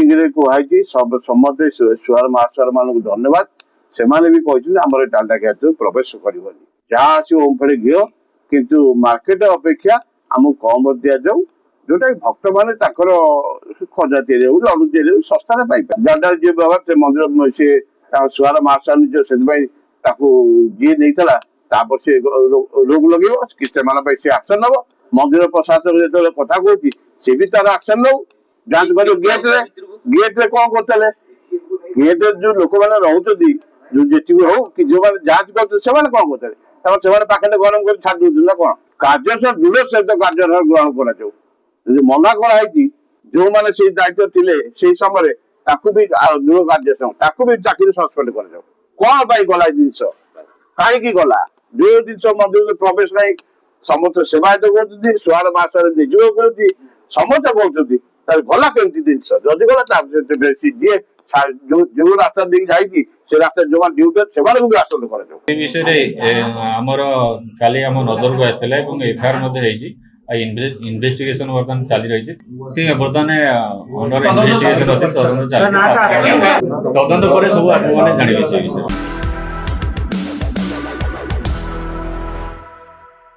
Meeting रे कहै सब समस्त सुआर मास्टर मान धन्यवाद से भी कहते आम डालडा गैस प्रवेश कर जहाँ आसो ओमफेड घी किंतु मार्केट अपेक्षा आमको कम दि जाऊ जोटा भक्त मैंने खजा तैयारी हो लडू तैयारी सस्तार पाइबा डालडा जी बाबा से मंदिर सी सुआर मास्टर निज से जी नहीं से रोग लगे कि सी आक्शन नब मंदिर प्रशासन जो कथा कहती सी भी तार आक्शन नौ जांच कर गेट रे कौन करते गेट जो लोक मैंने रोचे जो जी हो कि जो मैंने जांच करते कौन करते पाखे गरम कर छाड़ ना कौन कार्य दृढ़ सहित कार्य ग्रहण कर मना कराई जो मैंने से दायित्व थे से समय भी दृढ़ कार्य भी चाकरी सस्पेंड कर कौन पाई गला जिनस कहीं गला जो जिन मंदिर प्रवेश नहीं समस्त सेवायत कहते सुआर मास्टर निजोग कहती समस्त कहते गला कमी जिनस जदि गला जी जो रास्ता देख जाए से रास्ता जो ड्यूटी से भी आसंद कर विषय आमर काली आम नजर को आसला एफआईआर इन्वेस्टिगेशन बर्तमान चली रही बर्तमान अंडर इन्वेस्टिगेशन अच्छी तदंत चलती तदंत पर सब आप जानिए से विषय।